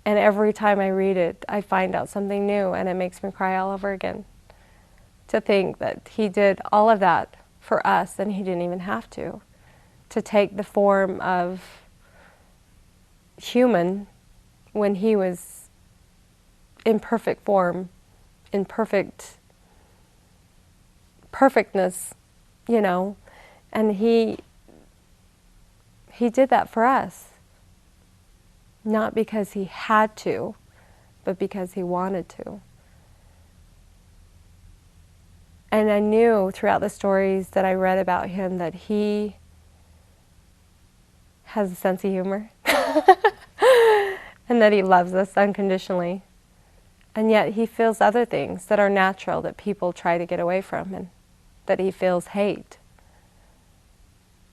[SPEAKER 2] And every time I read it, I find out something new, and it makes me cry all over again. To think that he did all of that for us, and he didn't even have to take the form of human when he was in perfect form, in perfectness, you know, and he did that for us. Not because he had to, but because he wanted to. And I knew throughout the stories that I read about him that he has a sense of humor and that he loves us unconditionally. And yet he feels other things that are natural that people try to get away from, and that he feels hate.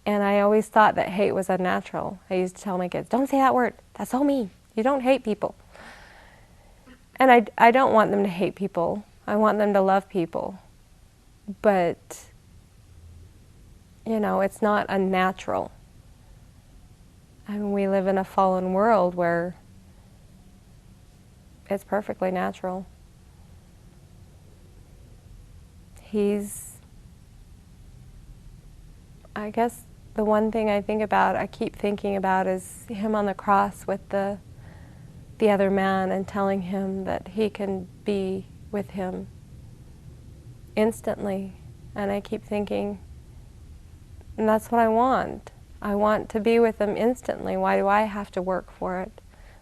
[SPEAKER 2] And I always thought that hate was unnatural. I used to tell my kids, don't say that word. That's so mean. You don't hate people. And I don't want them to hate people. I want them to love people. But, you know, it's not unnatural. I mean, we live in a fallen world where it's perfectly natural. He's, I guess, the one thing I keep thinking about is him on the cross with the other man, and telling him that he can be with him instantly. And I keep thinking, and that's what I want. I want to be with him instantly. Why do I have to work for it?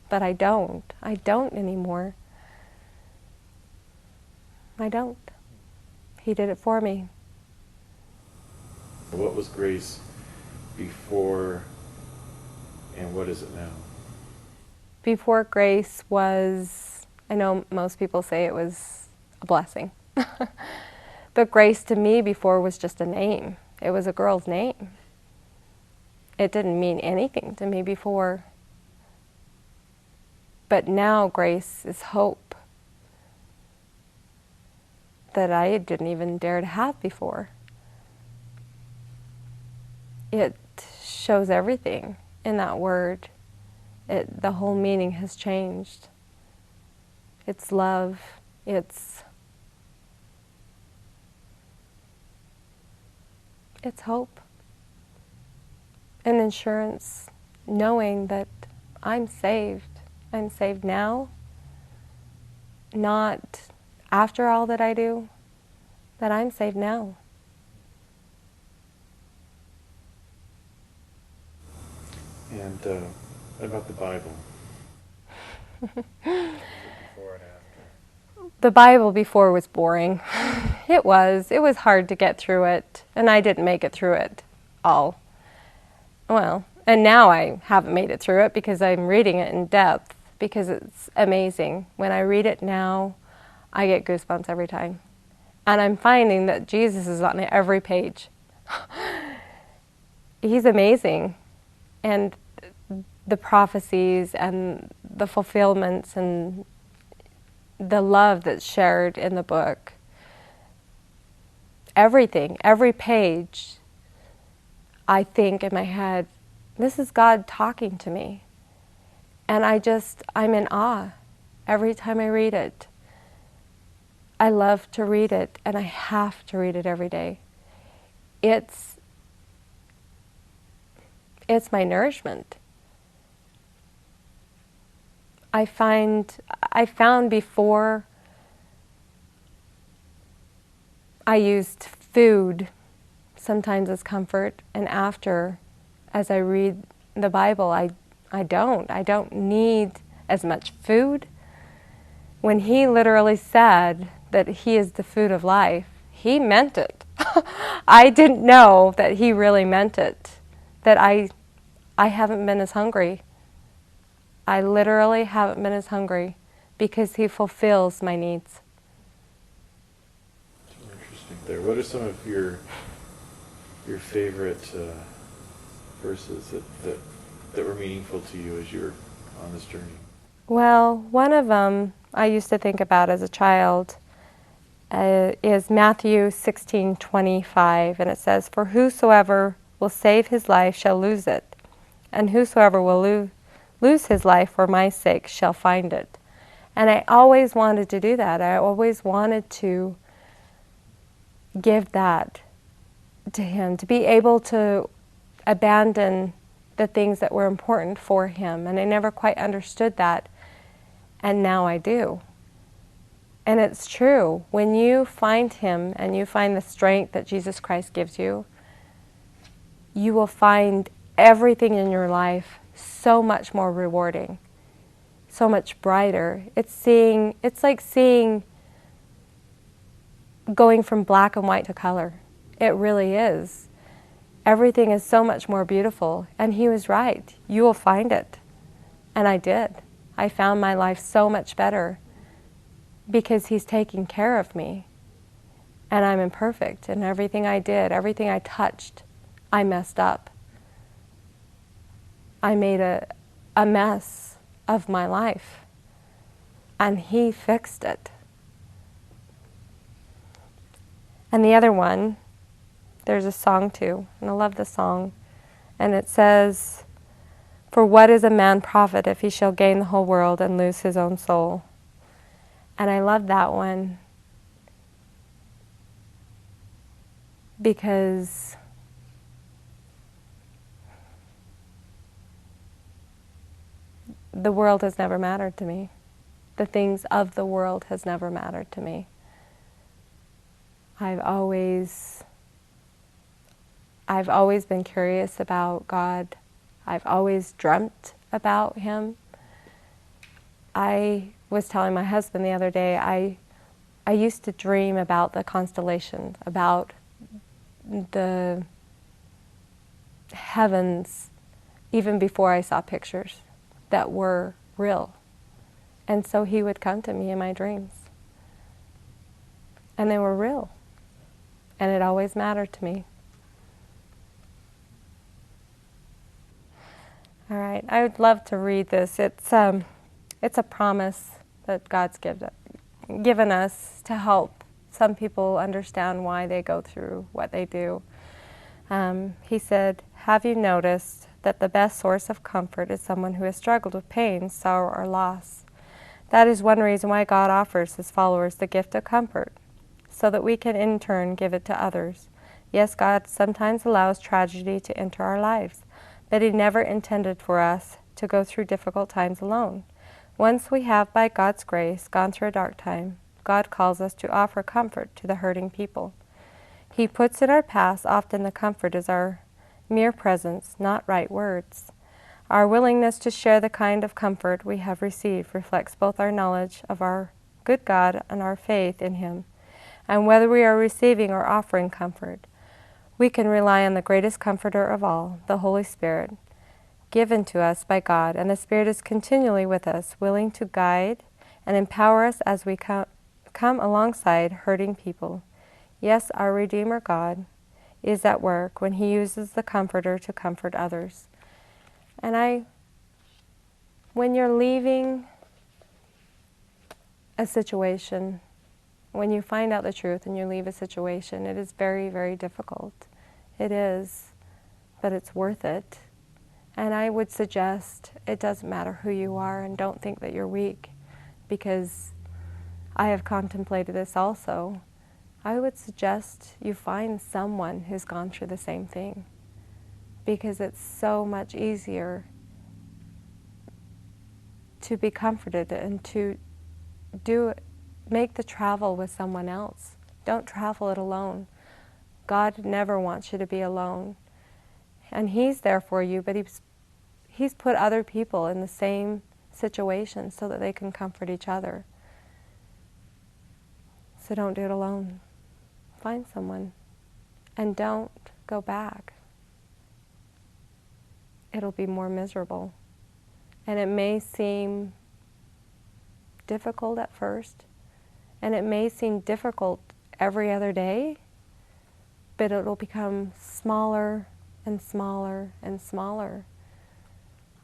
[SPEAKER 2] But I don't. I don't anymore. I don't. He did it for me.
[SPEAKER 1] What was grace before, and what is it now?
[SPEAKER 2] Before, grace was, I know most people say it was a blessing. But grace to me before was just a name. It was a girl's name. It didn't mean anything to me before. But now grace is hope that I didn't even dare to have before. It shows everything in that word. The whole meaning has changed. It's love. It's hope. And insurance, knowing that I'm saved. I'm saved now, not after all that I do, that I'm saved now.
[SPEAKER 1] And about the Bible? Before and after.
[SPEAKER 2] The Bible before was boring. It was hard to get through it, and I didn't make it through it all. Well, and now I haven't made it through it because I'm reading it in depth, because it's amazing. When I read it now, I get goosebumps every time. And I'm finding that Jesus is on every page. He's amazing. And the prophecies and the fulfillments and the love that's shared in the book. Everything, every page, I think in my head, this is God talking to me. And I'm in awe every time I read it. I love to read it, and I have to read it every day. It's my nourishment. I found before I used food sometimes as comfort, and after, as I read the Bible, I don't need as much food. When he literally said that he is the food of life, he meant it. I didn't know that he really meant it, that I haven't been as hungry. I literally haven't been as hungry because he fulfills my needs.
[SPEAKER 1] Interesting there. What are some of your favorite verses that were meaningful to you as you were on this journey?
[SPEAKER 2] Well, one of them I used to think about as a child is Matthew 16:25, and it says, "For whosoever will save his life shall lose it, and whosoever will lose his life for my sake shall find it." And I always wanted to do that. I always wanted to give that to him, to be able to abandon the things that were important for him. And I never quite understood that, and now I do. And it's true. When you find him and you find the strength that Jesus Christ gives you, you will find everything in your life so much more rewarding, so much brighter. It's like going from black and white to color. It really is. Everything is so much more beautiful. And he was right. You will find it. And I did. I found my life so much better because he's taking care of me. And I'm imperfect. And everything I did, everything I touched, I messed up. I made a mess of my life. And he fixed it. And the other one, there's a song too, and I love the song. And it says, "For what is a man profit if he shall gain the whole world and lose his own soul?" And I love that one because the world has never mattered to me. The things of the world has never mattered to me. I've always been curious about God. I've always dreamt about him. I was telling my husband the other day, I used to dream about the constellations, about the heavens, even before I saw pictures that were real. And so he would come to me in my dreams. And they were real. And it always mattered to me. All right, I would love to read this. It's it's a promise that God's given us to help some people understand why they go through what they do. He said, "Have you noticed that the best source of comfort is someone who has struggled with pain, sorrow, or loss? That is one reason why God offers His followers the gift of comfort, so that we can in turn give it to others. Yes, God sometimes allows tragedy to enter our lives, but He never intended for us to go through difficult times alone. Once we have, by God's grace, gone through a dark time, God calls us to offer comfort to the hurting people. He puts in our paths often the comfort is our mere presence, not right words. Our willingness to share the kind of comfort we have received reflects both our knowledge of our good God and our faith in Him. And whether we are receiving or offering comfort, we can rely on the greatest comforter of all, the Holy Spirit, given to us by God, and the Spirit is continually with us, willing to guide and empower us as we come alongside hurting people. Yes, our Redeemer God is at work when He uses the Comforter to comfort others." And when you're leaving a situation, when you find out the truth and you leave a situation, it is very, very difficult. It is, but it's worth it. And I would suggest it doesn't matter who you are, and don't think that you're weak, because I have contemplated this also. I would suggest you find someone who's gone through the same thing, because it's so much easier to be comforted and to make the travel with someone else. Don't travel it alone. God never wants you to be alone. And He's there for you, but He's put other people in the same situation so that they can comfort each other. So don't do it alone. Find someone. And don't go back. It'll be more miserable. And it may seem difficult at first, and it may seem difficult every other day, but it'll become smaller and smaller and smaller.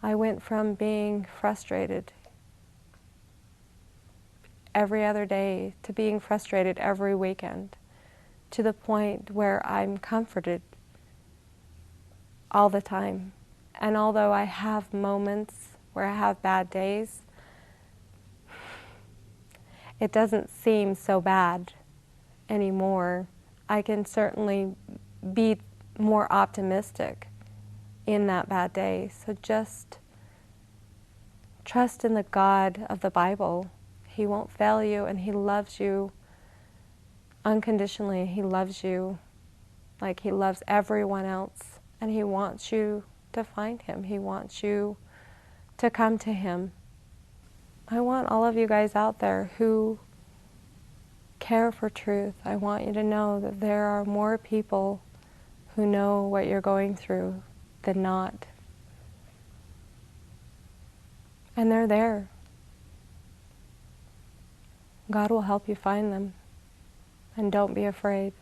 [SPEAKER 2] I went from being frustrated every other day to being frustrated every weekend, to the point where I'm comforted all the time. And although I have moments where I have bad days, it doesn't seem so bad anymore. I can certainly be more optimistic in that bad day. So just trust in the God of the Bible. He won't fail you, and He loves you unconditionally. He loves you like He loves everyone else, and He wants you to find Him. He wants you to come to Him. I want all of you guys out there who care for truth. I want you to know that there are more people who know what you're going through than not. And they're there. God will help you find them. And don't be afraid.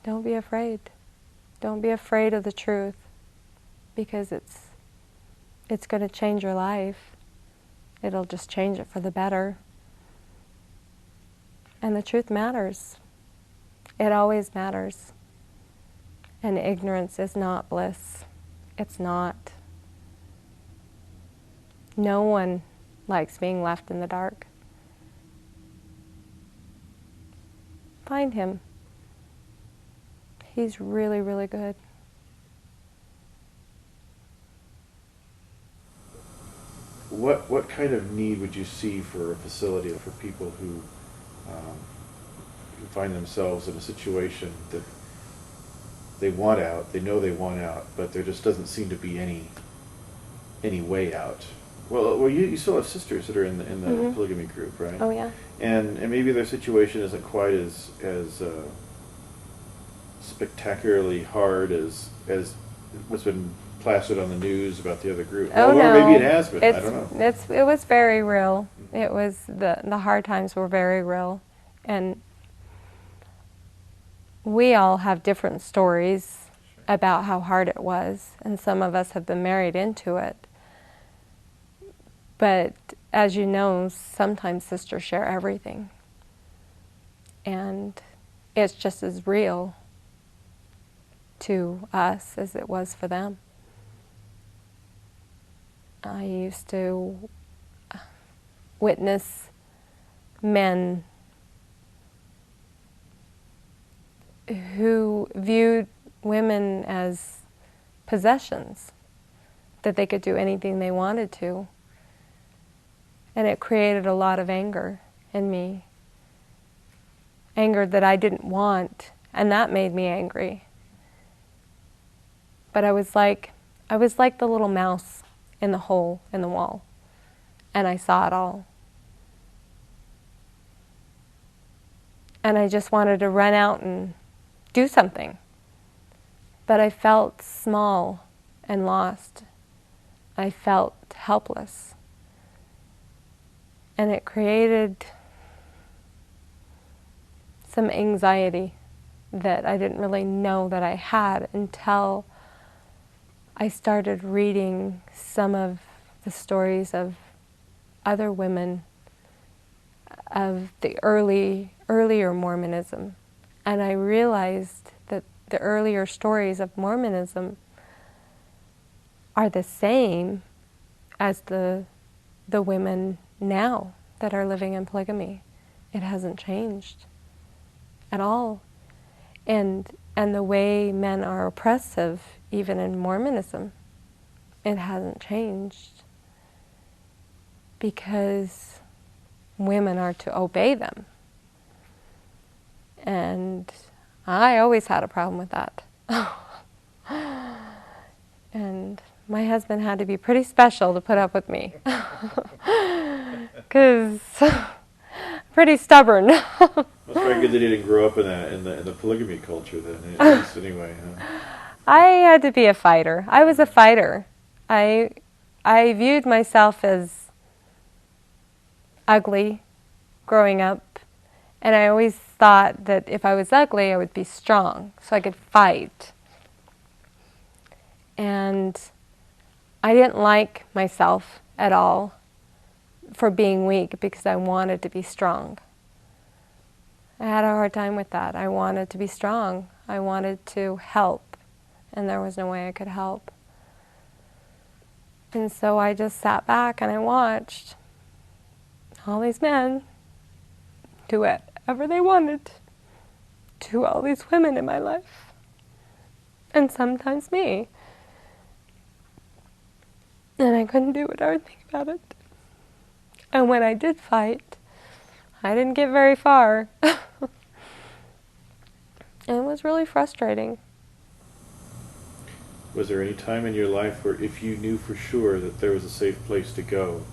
[SPEAKER 2] Don't be afraid. Don't be afraid of the truth, because it's going to change your life. It'll just change it for the better. And the truth matters. It always matters. And ignorance is not bliss. It's not. No one likes being left in the dark. Find Him. He's really, really good.
[SPEAKER 1] What kind of need would you see for a facility for people who find themselves in a situation that they want out, they know they want out, but there just doesn't seem to be any way out? Well, you still have sisters that are in the
[SPEAKER 2] Mm-hmm.
[SPEAKER 1] polygamy group, right?
[SPEAKER 2] Oh yeah.
[SPEAKER 1] And maybe their situation isn't quite as spectacularly hard as what's been plastered on the news about the other group.
[SPEAKER 2] Oh,
[SPEAKER 1] Or
[SPEAKER 2] no.
[SPEAKER 1] maybe it has been. I don't know.
[SPEAKER 2] It was very real. It was the hard times were very real, and we all have different stories about how hard it was, and some of us have been married into it. But as you know, sometimes sisters share everything. And it's just as real to us as it was for them. I used to witness men who viewed women as possessions, that they could do anything they wanted to. And it created a lot of anger in me. Anger that I didn't want, and that made me angry. But I was like the little mouse in the hole in the wall, and I saw it all. And I just wanted to run out and do something. But I felt small and lost. I felt helpless. And it created some anxiety that I didn't really know that I had until I started reading some of the stories of other women of the earlier Mormonism. And I realized that the earlier stories of Mormonism are the same as the women now that are living in polygamy. It hasn't changed at all. And the way men are oppressive, even in Mormonism, it hasn't changed. Because women are to obey them. And I always had a problem with that. And my husband had to be pretty special to put up with me. Because pretty stubborn.
[SPEAKER 1] Well, it's very good that you didn't grow up in the polygamy culture then, at least anyway. Huh?
[SPEAKER 2] I had to be a fighter. I was a fighter. I viewed myself as ugly growing up, and I always thought that if I was ugly, I would be strong, so I could fight. And I didn't like myself at all for being weak because I wanted to be strong. I had a hard time with that. I wanted to be strong. I wanted to help, and there was no way I could help. And so I just sat back and I watched all these men do whatever they wanted to all these women in my life, and sometimes me. And I couldn't do what I would think about it. And when I did fight, I didn't get very far. And it was really frustrating.
[SPEAKER 1] Was there any time in your life where if you knew for sure that there was a safe place to go?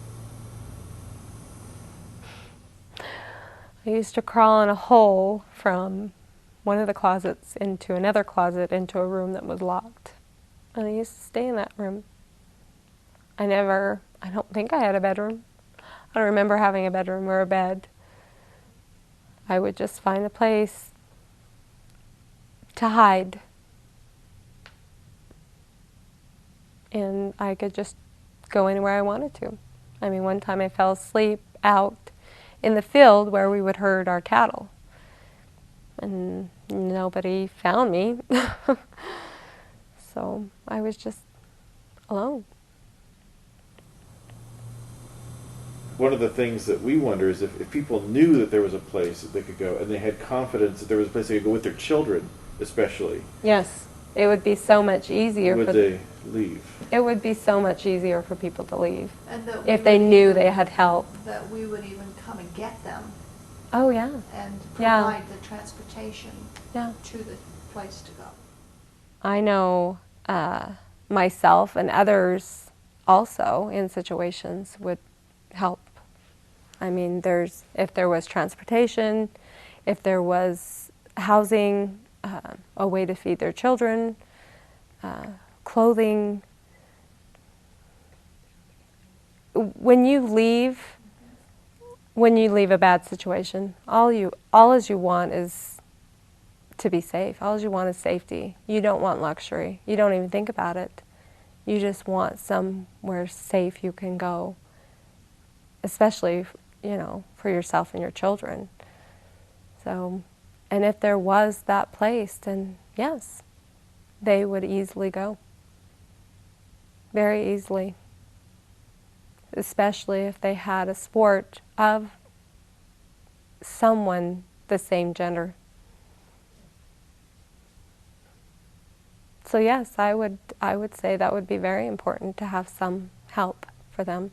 [SPEAKER 2] I used to crawl in a hole from one of the closets into another closet into a room that was locked. And I used to stay in that room. I don't think I had a bedroom. I don't remember having a bedroom or a bed. I would just find a place to hide. And I could just go anywhere I wanted to. I mean, one time I fell asleep out in the field where we would herd our cattle. And nobody found me. So I was just alone.
[SPEAKER 1] One of the things that we wonder is if people knew that there was a place that they could go, and they had confidence that there was a place they could go with their children, especially.
[SPEAKER 2] Yes, it would be so much easier.
[SPEAKER 1] Would they leave?
[SPEAKER 2] It would be so much easier for people to leave
[SPEAKER 3] And that
[SPEAKER 2] if they knew they had help.
[SPEAKER 3] That we would even come and get them
[SPEAKER 2] Oh yeah.
[SPEAKER 3] and
[SPEAKER 2] Yeah.
[SPEAKER 3] provide the transportation
[SPEAKER 2] Yeah.
[SPEAKER 3] to the place to go.
[SPEAKER 2] I know myself and others also in situations would help. I mean, if there was transportation, if there was housing, a way to feed their children, clothing. When you leave a bad situation, all you want is to be safe. All you want is safety. You don't want luxury. You don't even think about it. You just want somewhere safe you can go especially, for yourself and your children. So, and if there was that place, then yes, they would easily go. Very easily. Especially if they had a sport of someone the same gender. So yes, I would say that would be very important to have some help for them.